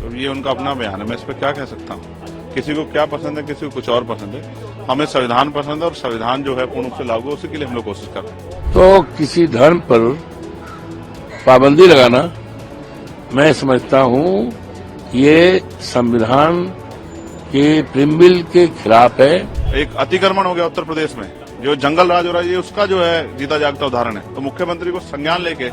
तो ये उनका अपना बयान है, मैं इस पर क्या कह सकता हूँ। किसी को क्या पसंद है, किसी को कुछ और पसंद है। हमें संविधान पसंद है और संविधान जो है पूर्ण रूप से लागू, उसी के लिए हम लोग कोशिश कर रहे हैं। तो किसी धर्म पर पाबंदी लगाना, मैं समझता हूँ ये संविधान के प्रिम्बिल के खिलाफ है। एक अतिक्रमण हो गया उत्तर प्रदेश में, जो जंगल राज हो रहा है, ये उसका जो है जीता जागता उदाहरण है। तो मुख्यमंत्री को संज्ञान लेके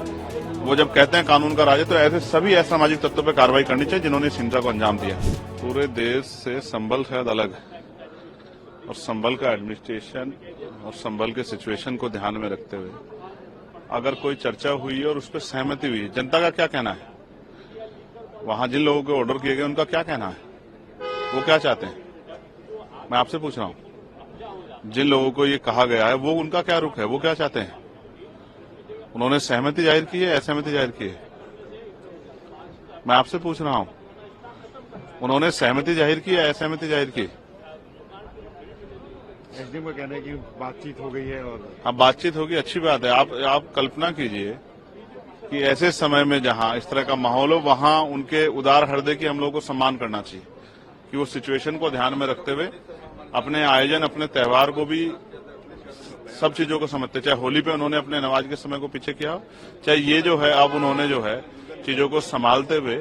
वो जब कहते हैं कानून का राज है, तो ऐसे सभी असामाजिक तत्वों पर कार्रवाई करनी चाहिए जिन्होंने इस हिंसा को अंजाम दिया। पूरे देश से संभल शायद अलग है, और संभल का एडमिनिस्ट्रेशन और संभल के सिचुएशन को ध्यान में रखते हुए अगर कोई चर्चा हुई है और उस पर सहमति हुई है, जनता का क्या कहना है, वहां जिन लोगों को ऑर्डर किए गए उनका क्या कहना है, वो क्या चाहते हैं, मैं आपसे पूछ रहा हूं। जिन लोगों को ये कहा गया है वो उनका क्या रुख है, वो क्या चाहते हैं। उन्होंने सहमति जाहिर की है, असहमति जाहिर की है, मैं आपसे पूछ रहा हूं। उन्होंने सहमति जाहिर की है, असहमति जाहिर की। एसडीएम का कहना है कि बातचीत हो गई है और हाँ, बातचीत होगी, अच्छी बात है। आप कल्पना कीजिए कि ऐसे समय में जहां इस तरह का माहौल हो, वहां उनके उदार हृदय की हम लोगों को सम्मान करना चाहिए कि वो सिचुएशन को ध्यान में रखते हुए अपने आयोजन, अपने त्योहार को भी सब चीजों को समझते। चाहे होली पे उन्होंने अपने नमाज के समय को पीछे किया, चाहे ये जो है अब उन्होंने जो है चीजों को संभालते हुए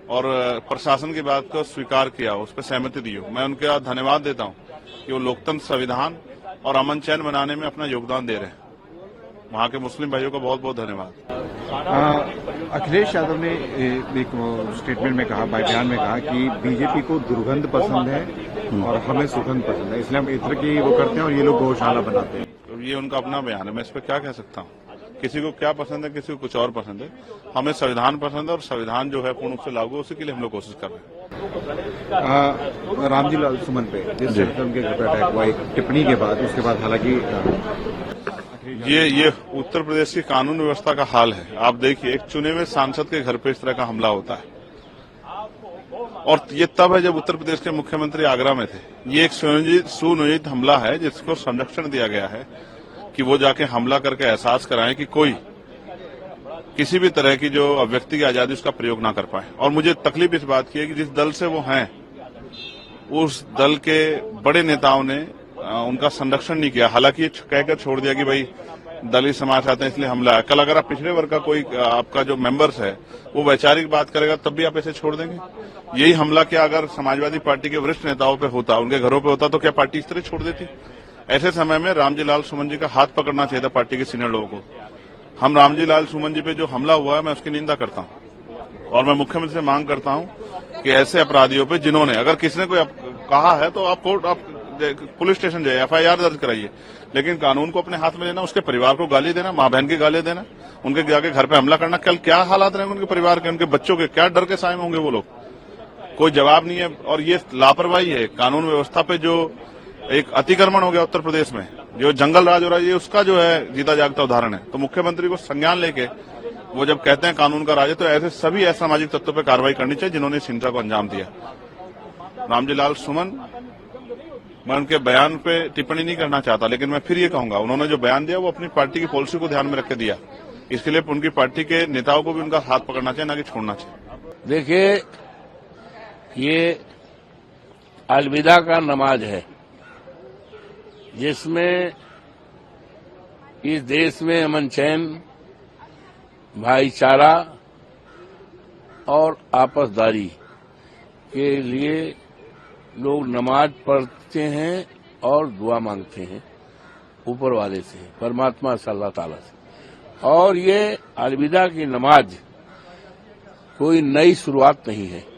और प्रशासन की बात को स्वीकार किया, उस पर सहमति दी हो। मैं उनका धन्यवाद देता हूं कि वो लोकतंत्र, संविधान और अमन चैन बनाने में अपना योगदान दे रहे हैं। वहां के मुस्लिम भाइयों का बहुत बहुत धन्यवाद। अखिलेश यादव ने एक स्टेटमेंट में कहा, बयान में कहा कि बीजेपी को दुर्गंध पसंद है और हमें सुगंध पसंद है, इसलिए हम इत्र की वो करते हैं और ये लोग गौशाला बनाते हैं। तो ये उनका अपना बयान है, मैं इस पर क्या कह सकता हूँ। किसी को क्या पसंद है, किसी को कुछ और पसंद है। हमें संविधान पसंद है और संविधान जो है पूर्ण रूप से लागू, उसी के लिए हम लोग कोशिश कर रहे हैं। रामजी लाल सुमन पे जिस उनके घर पर अटैक हुआ, एक टिप्पणी के बाद, उसके बाद हालांकि ये उत्तर प्रदेश की कानून व्यवस्था का हाल है। आप देखिए, एक चुने हुए सांसद के घर पे इस तरह का हमला होता है, और ये तब है जब उत्तर प्रदेश के मुख्यमंत्री आगरा में थे। ये एक सुनियोजित हमला है जिसको संरक्षण दिया गया है कि वो जाके हमला करके एहसास कराएं कि कोई किसी भी तरह की जो अभिव्यक्ति की आजादी उसका प्रयोग ना कर पाए। और मुझे तकलीफ इस बात की है कि जिस दल से वो हैं, उस दल के बड़े नेताओं ने उनका संरक्षण नहीं किया। हालांकि कहकर छोड़ दिया कि भाई दलित समाज आते हैं इसलिए हमला है। कल अगर आप पिछड़े वर्ग का कोई आपका जो मेंबर्स है वो वैचारिक बात करेगा, तब भी आप ऐसे छोड़ देंगे। यही हमला क्या अगर समाजवादी पार्टी के वरिष्ठ नेताओं पे होता, उनके घरों पे होता, तो क्या पार्टी इस तरह छोड़ देती। ऐसे समय में रामजी लाल सुमन जी का हाथ पकड़ना चाहिए था पार्टी के सीनियर लोगों को। हम रामजी लाल सुमन जी पे जो हमला हुआ है, मैं उसकी निंदा करता हूं, और मैं मुख्यमंत्री से मांग करता हूं कि ऐसे अपराधियों पे जिन्होंने, अगर किसी ने कोई कहा है तो आप कोर्ट, आप पुलिस स्टेशन जाइए, एफआईआर दर्ज कराइए, लेकिन कानून को अपने हाथ में लेना, उसके परिवार को गाली देना, मां बहन की गाली देना, उनके जाके घर पे हमला करना, कल क्या हालात रहेंगे उनके परिवार के, उनके बच्चों के, क्या डर के साए में होंगे वो लोग। कोई जवाब नहीं है। और ये लापरवाही है कानून व्यवस्था पे। जो एक अतिक्रमण हो गया उत्तर प्रदेश में, जो जंगल राज हो रहा है, ये उसका जो है जीता जागता उदाहरण है। तो मुख्यमंत्री को संज्ञान लेके वो जब कहते हैं कानून का राज है, तो ऐसे सभी असामाजिक तत्वों पर कार्रवाई करनी चाहिए जिन्होंने इस हिंसा को अंजाम दिया। रामजी लाल सुमन, मैं उनके बयान पे टिप्पणी नहीं करना चाहता, लेकिन मैं फिर ये कहूंगा, उन्होंने जो बयान दिया वो अपनी पार्टी की पॉलिसी को ध्यान में रख के दिया। इसके लिए उनकी पार्टी के नेताओं को भी उनका हाथ पकड़ना चाहिए, ना कि छोड़ना चाहिए। देखिए, ये अलविदा का नमाज है जिसमें इस देश में अमन चैन, भाईचारा और आपसदारी के लिए लोग नमाज पढ़ते हैं और दुआ मांगते हैं ऊपर वाले से, परमात्मा से, अल्लाह ताला से। और ये अलविदा की नमाज कोई नई शुरुआत नहीं है,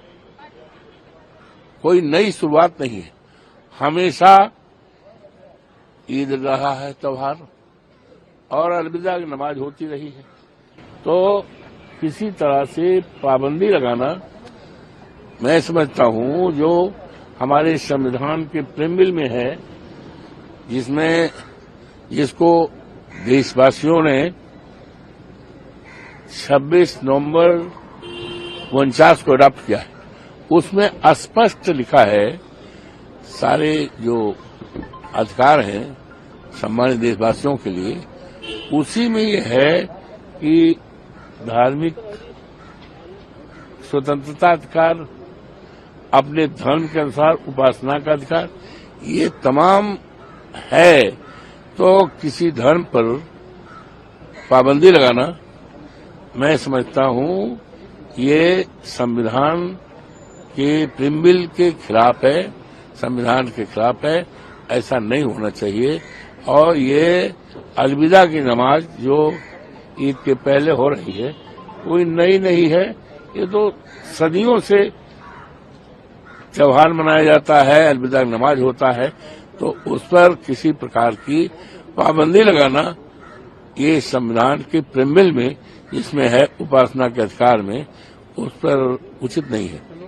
कोई नई शुरुआत नहीं है। हमेशा ईद रहा है त्योहार, और अलविदा की नमाज होती रही है। तो किसी तरह से पाबंदी लगाना, मैं समझता हूं, जो हमारे संविधान के प्रेम्बिल में है, जिसको देशवासियों ने 26 नवंबर 49 को अडॉप्ट किया है, उसमें स्पष्ट लिखा है सारे जो अधिकार हैं सम्मानित देशवासियों के लिए। उसी में ये है कि धार्मिक स्वतंत्रता अधिकार, अपने धर्म के अनुसार उपासना का अधिकार, ये तमाम है। तो किसी धर्म पर पाबंदी लगाना मैं समझता हूं ये संविधान के प्रिम्बिल के खिलाफ है, संविधान के खिलाफ है। ऐसा नहीं होना चाहिए। और ये अलविदा की नमाज जो ईद के पहले हो रही है कोई नई नहीं है, ये तो सदियों से त्योहार मनाया जाता है, अलविदा की नमाज होता है। तो उस पर किसी प्रकार की पाबंदी लगाना ये संविधान के प्रिम्बिल में जिसमें है उपासना के अधिकार में, उस पर उचित नहीं है।